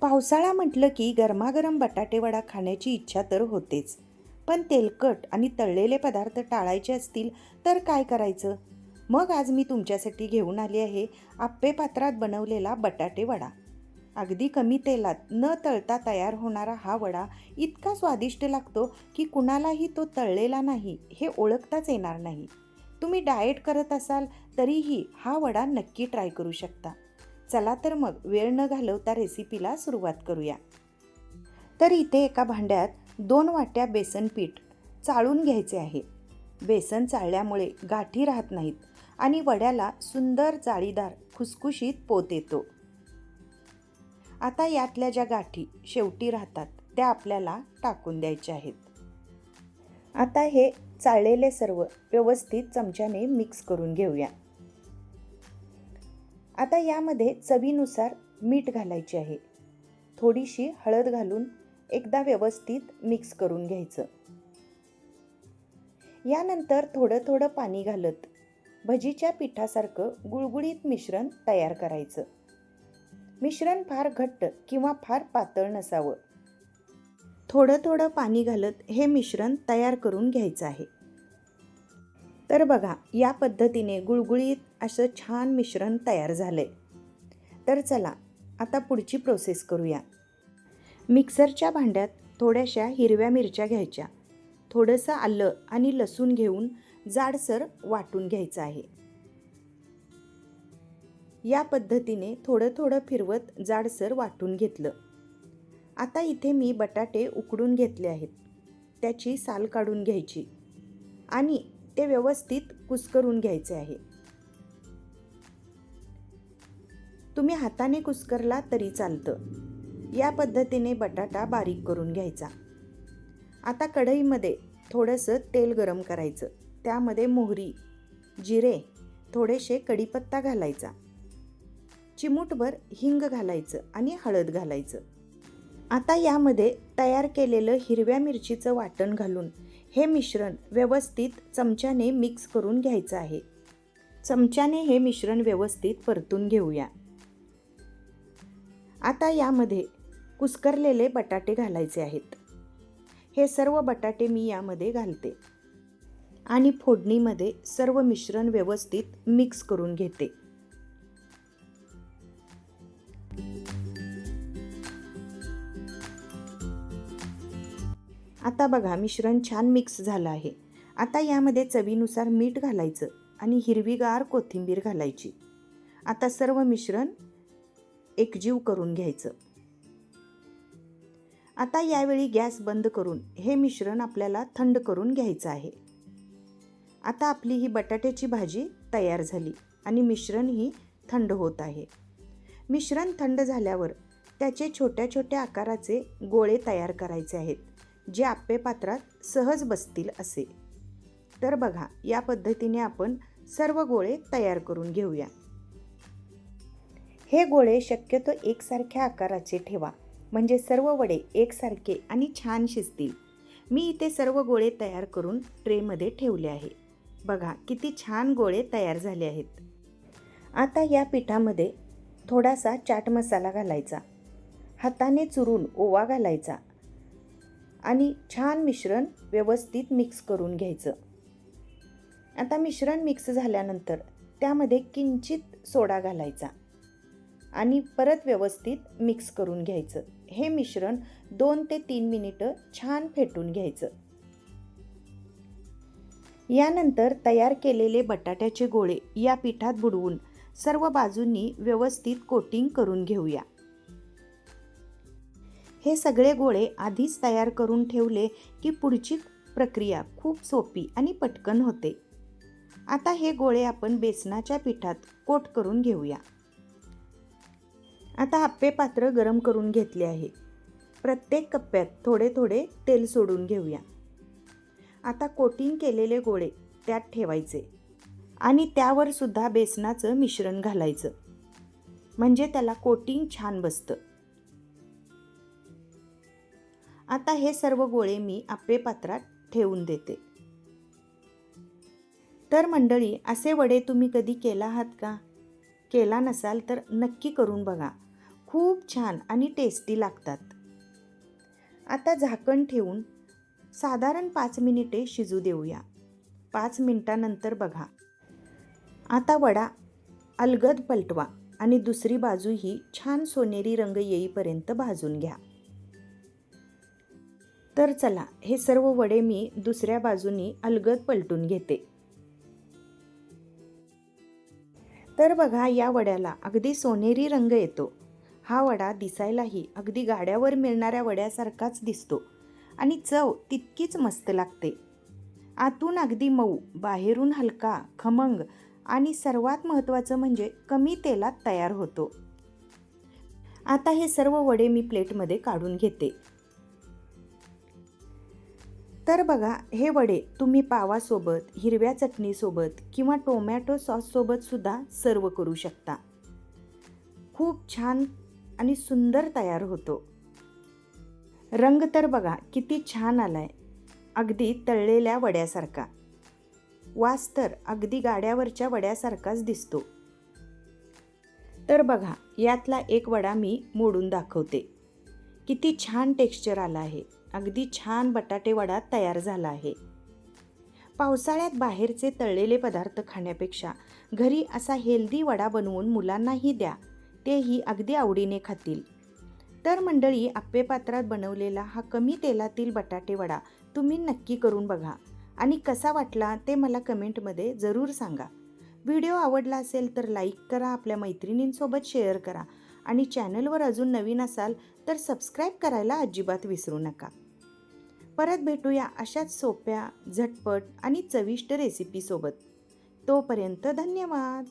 पावसाळा म्हटलं की गरमागरम बटाटेवडा खाण्याची इच्छा तर होतेच. पण तेलकट आणि तळलेले पदार्थ टाळायचे असतील तर काय करायचं? मग आज मी तुमच्यासाठी घेऊन आली आहे आप्पे पात्रात बनवलेला बटाटे वडा. अगदी कमी तेलात न तळता तयार होणारा हा वडा इतका स्वादिष्ट लागतो की कुणालाही तो तळलेला नाही हे ओळखताच येणार नाही. तुम्ही डाएट करत असाल तरीही हा वडा नक्की ट्राय करू शकता. चला तर मग वेळ न घालवता रेसिपीला सुरुवात करूया. तर इथे एका भांड्यात 2 वाट्या बेसन पीठ चाळून घ्यायचे आहे. बेसन चाळल्यामुळे गाठी राहत नाहीत आणि वड्याला सुंदर जाळीदार खुसखुशीत पोत येतो. आता यातल्या ज्या गाठी शेवटी राहतात त्या आपल्याला टाकून द्यायच्या आहेत. आता हे चाळलेले सर्व व्यवस्थित चमच्याने मिक्स करून घेऊया. आता यामध्ये चवीनुसार मीठ घालायचे आहे. थोडीशी हळद घालून एकदा व्यवस्थित मिक्स करून घ्यायचं. यानंतर थोडं थोडं पाणी घालत भजीच्या पिठासारखं गुळगुळीत मिश्रण तयार करायचं. मिश्रण फार घट्ट किंवा फार पातळ नसावं. थोडं थोडं पाणी घालत हे मिश्रण तयार करून घ्यायचं आहे. तर बघा, या पद्धतीने गुळगुळीत असं छान मिश्रण तयार झालंय. तर चला आता पुढची प्रोसेस करूया. मिक्सरच्या भांड्यात थोड्याशा हिरव्या मिरच्या घ्यायच्या. थोडंसं आलं आणि लसूण घेऊन जाडसर वाटून घ्यायचं आहे. या पद्धतीने थोडं थोडं फिरवत जाडसर वाटून घेतलं. आता इथे मी बटाटे उकडून घेतले आहेत. त्याची साल काढून घ्यायची आणि ते व्यवस्थित कुस्करून घ्यायचे आहे. तुम्ही हाताने कुस्करला तरी चालतं. या पद्धतीने बटाटा बारीक करून घ्यायचा. आता कढईमध्ये थोडंसं तेल गरम करायचं. त्यामध्ये मोहरी, जिरे, थोडेसे कढीपत्ता घालायचा. चिमूटभर हिंग घालायचं आणि हळद घालायचं. आता यामध्ये तयार केलेलं हिरव्या मिरचीचं वाटण घालून हे मिश्रण व्यवस्थित चमच्याने मिक्स करून घ्यायचं आहे. चमच्याने हे मिश्रण व्यवस्थित परतून घेऊया. आता यामध्ये कुस्करलेले बटाटे घालायचे आहेत. हे सर्व बटाटे मी यामध्ये घालते आणि फोडणीमध्ये सर्व मिश्रण व्यवस्थित मिक्स करून घेते. आता बघा, मिश्रण छान मिक्स झालं आहे. आता यामध्ये चवीनुसार मीठ घालायचं आणि हिरवीगार कोथिंबीर घालायची. आता सर्व मिश्रण एकजीव करून घ्यायचं. आता यावेळी गॅस बंद करून हे मिश्रण आपल्याला थंड करून घ्यायचं आहे. आता आपली ही बटाट्याची भाजी तयार झाली आणि मिश्रणही थंड होत आहे. मिश्रण थंड झाल्यावर त्याचे छोट्या छोट्या आकाराचे गोळे तयार करायचे आहेत, जे आप्पे पात्रात सहज बसतील असे. तर बघा, या पद्धतीने आपण सर्व गोळे तयार करून घेऊया. हे गोळे शक्यतो एकसारख्या आकाराचे ठेवा, म्हणजे सर्व वडे एकसारखे आणि छान शिजतील. मी इथे सर्व गोळे तयार करून ट्रेमध्ये ठेवले आहे. बघा, किती छान गोळे तयार झाले आहेत. आता या पिठामध्ये थोडासा चाट मसाला घालायचा. हाताने चुरून ओवा घालायचा आणि छान मिश्रण व्यवस्थित मिक्स करून घ्यायचं. आता मिश्रण मिक्स झाल्यानंतर त्यामध्ये किंचित सोडा घालायचा आणि परत व्यवस्थित मिक्स करून घ्यायचं. हे मिश्रण 2 ते 3 मिनिटं छान फेटून घ्यायचं. यानंतर तयार केलेले बटाट्याचे गोळे या पिठात बुडवून सर्व बाजूंनी व्यवस्थित कोटिंग करून घेऊया. हे सगळे गोळे आधीच तयार करून ठेवले की पुढची प्रक्रिया खूप सोपी आणि पटकन होते. आता हे गोळे आपण बेसनाच्या पिठात कोट करून घेऊया. आता आप्पे पात्र गरम करून घेतले आहे. प्रत्येक कप्प्यात थोडे थोडे तेल सोडून घेऊया. आता कोटिंग केलेले गोळे त्यात ठेवायचे आणि त्यावर सुद्धा बेसनाचं मिश्रण घालायचं, म्हणजे त्याला कोटिंग छान बसतं. आता हे सर्व गोळे मी आप्पे पात्रात ठेवून देते. तर मंडळी, असे वडे तुम्ही कधी केला आहात का? केला नसाल तर नक्की करून बघा. खूप छान आणि टेस्टी लागतात. आता झाकण ठेवून साधारण 5 मिनिटे शिजू देऊया. 5 मिनिटानंतर बघा. आता वडा अलगद पलटवा आणि दुसरी बाजूही छान सोनेरी रंग येईपर्यंत भाजून घ्या. तर चला, हे सर्व वडे मी दुसऱ्या बाजूनी अलगद पलटून घेते. तर बघा, या वड्याला अगदी सोनेरी रंग येतो. हा वडा दिसायलाही अगदी गाड्यावर मिळणाऱ्या वड्यासारखाच दिसतो आणि चव तितकीच मस्त लागते. आतून अगदी मऊ, बाहेरून हलका, खमंग आणि सर्वात महत्त्वाचं म्हणजे कमी तेलात तयार होतो. आता हे सर्व वडे मी प्लेटमध्ये काढून घेते. तर बघा, हे वडे तुम्ही पावासोबत, हिरव्या चटणीसोबत किंवा टोमॅटो सॉससोबत सुद्धा सर्व करू शकता. खूप छान आणि सुंदर तयार होतो. रंग तर बघा किती छान आलाय, अगदी तळलेल्या वड्यासारखा. वास तर अगदी गाड्यावरच्या वड्यासारखाच दिसतो. तर बघा, यातला एक वडा मी मोडून दाखवते. किती छान टेक्स्चर आलं आहे. अगदी छान बटाटे वडा तयार झाला आहे. पावसाळ्यात बाहेरचे तळलेले पदार्थ खाण्यापेक्षा घरी असा हेल्दी वडा बनवून मुलांनाही द्या. तेही अगदी आवडीने खातील. तर मंडळी, आप्पेपात्रात बनवलेला हा कमी तेलातील बटाटे वडा तुम्ही नक्की करून बघा आणि कसा वाटला ते मला कमेंटमध्ये जरूर सांगा. व्हिडिओ आवडला असेल तर लाईक करा, आपल्या मैत्रिणींसोबत शेअर करा आणि चॅनलवर अजून नवीन असाल तर सबस्क्राईब करायला अजिबात विसरू नका. परत भेटूया अशाच सोप्या, झटपट आणि चविष्ट रेसिपीसोबत. तोपर्यंत धन्यवाद.